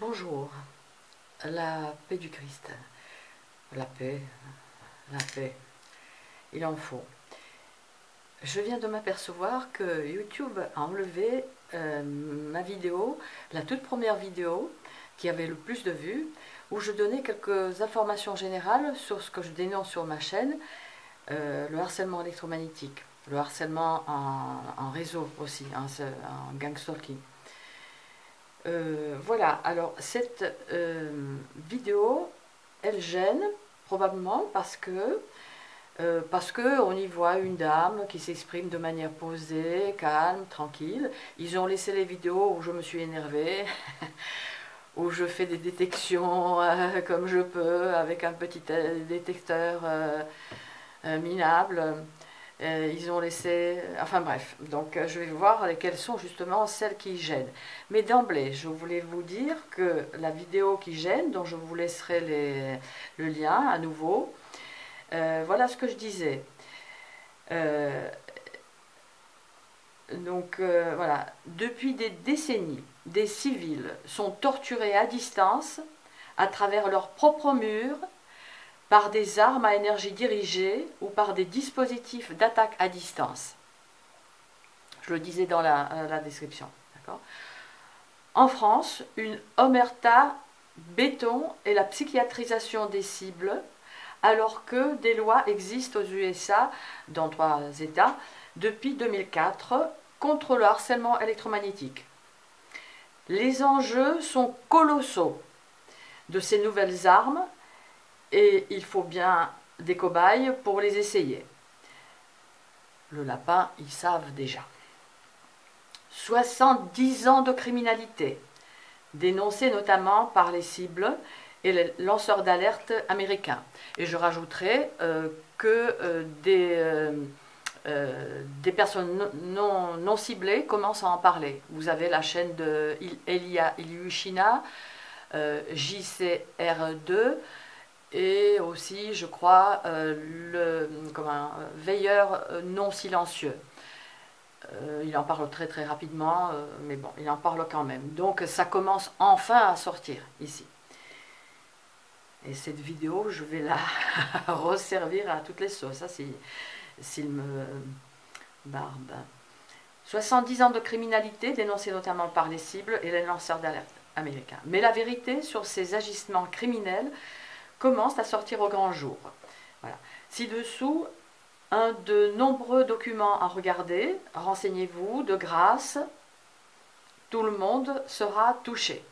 Bonjour, la paix du Christ, la paix, il en faut. Je viens de m'apercevoir que YouTube a enlevé ma vidéo, la toute première vidéo qui avait le plus de vues, où je donnais quelques informations générales sur ce que je dénonce sur ma chaîne, le harcèlement électromagnétique, le harcèlement en réseau aussi, en gang stalking. Voilà, alors cette vidéo, elle gêne probablement parce que on y voit une dame qui s'exprime de manière posée, calme, tranquille. Ils ont laissé les vidéos où je me suis énervée, où je fais des détections comme je peux avec un petit détecteur minable. Ils ont laissé... Enfin bref, donc je vais voir quelles sont justement celles qui gênent. Mais d'emblée, je voulais vous dire que la vidéo qui gêne, dont je vous laisserai le lien à nouveau, voilà ce que je disais. Voilà, depuis des décennies, des civils sont torturés à distance, à travers leurs propres murs, par des armes à énergie dirigée ou par des dispositifs d'attaque à distance. Je le disais dans la description. En France, une omerta béton et la psychiatrisation des cibles, alors que des lois existent aux USA, dans 3 États, depuis 2004, contre le harcèlement électromagnétique. Les enjeux sont colossaux de ces nouvelles armes, et il faut bien des cobayes pour les essayer. Le lapin, ils savent déjà. 70 ans de criminalité, dénoncée notamment par les cibles et les lanceurs d'alerte américains. Et je rajouterai que des personnes non ciblées commencent à en parler. Vous avez la chaîne de Elia Ilyushina, JCR2, et aussi, je crois, veilleur non silencieux. Il en parle très très rapidement, mais bon, il en parle quand même. Donc ça commence enfin à sortir ici. Et cette vidéo, je vais la resservir à toutes les sauces, s'il me barbe. 70 ans de criminalité, dénoncée notamment par les cibles et les lanceurs d'alerte américains. Mais la vérité sur ces agissements criminels commence à sortir au grand jour. Voilà. Ci-dessous, un de nombreux documents à regarder. Renseignez-vous, de grâce, tout le monde sera touché.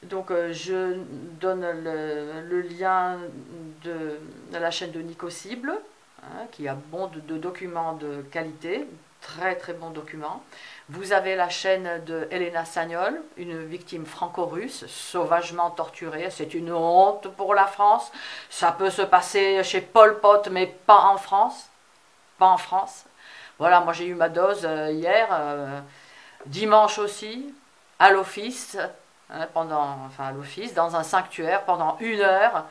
Donc je donne le lien de la chaîne de Nico Cible, qui a bon de documents de qualité, très très bons documents. Vous avez la chaîne de Elena Sagnol, une victime franco-russe, sauvagement torturée. C'est une honte pour la France. Ça peut se passer chez Pol Pot, mais pas en France. Pas en France. Voilà, moi j'ai eu ma dose hier, dimanche aussi, à l'office, à l'office, dans un sanctuaire pendant 1 heure.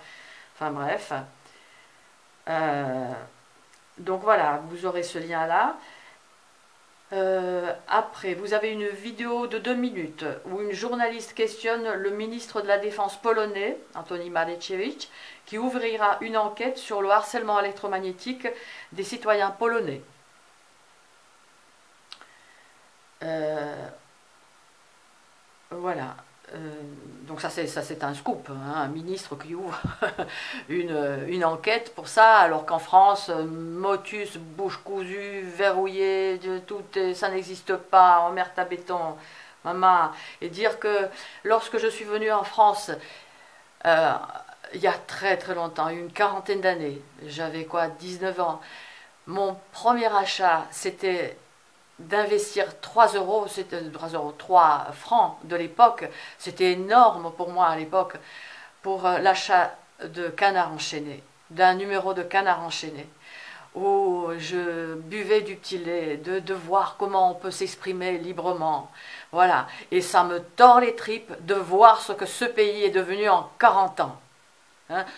Enfin bref. Donc voilà, vous aurez ce lien-là. Après, vous avez une vidéo de 2 minutes où une journaliste questionne le ministre de la Défense polonais, Antoni Maleciewicz, qui ouvrira une enquête sur le harcèlement électromagnétique des citoyens polonais. Voilà. Donc ça c'est un scoop, un ministre qui ouvre une enquête pour ça, alors qu'en France, motus, bouche cousue, verrouillé, ça n'existe pas, omerta béton, maman. Et dire que lorsque je suis venue en France, il y a très très longtemps, une quarantaine d'années, j'avais 19 ans, mon premier achat c'était d'investir 3 euros, c'était 3 francs de l'époque, c'était énorme pour moi à l'époque, pour l'achat de Canard enchaîné, d'un numéro de Canard enchaîné, où je buvais du petit lait, de voir comment on peut s'exprimer librement. Voilà, et ça me tord les tripes de voir ce que ce pays est devenu en 40 ans.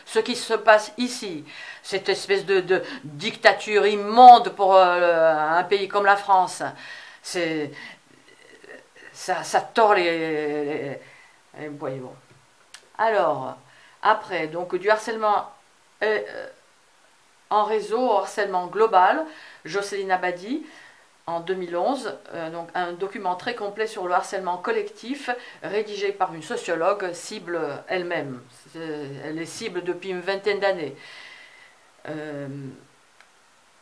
Ce qui se passe ici, cette espèce de dictature immonde pour un pays comme la France, ça tord Et voyons. Alors, après, donc du harcèlement en réseau, harcèlement global, Jocelyne Abadi, en 2011, donc un document très complet sur le harcèlement collectif, rédigé par une sociologue, cible elle-même. Elle est cible depuis une vingtaine d'années.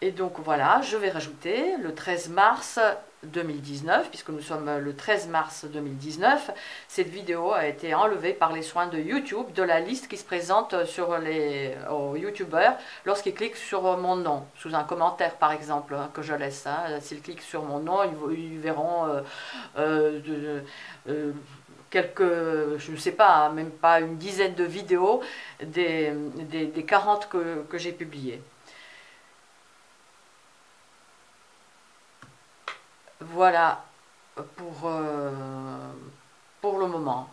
Et donc voilà, je vais rajouter le 13 mars 2019, puisque nous sommes le 13 mars 2019, cette vidéo a été enlevée par les soins de YouTube de la liste qui se présente sur aux YouTubeurs lorsqu'ils cliquent sur mon nom, sous un commentaire par exemple, que je laisse. S'ils cliquent sur mon nom, ils verront quelques, je ne sais pas, même pas une dizaine de vidéos des 40 que j'ai publiées. Voilà pour le moment.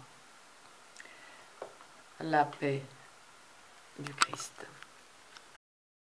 La paix du Christ.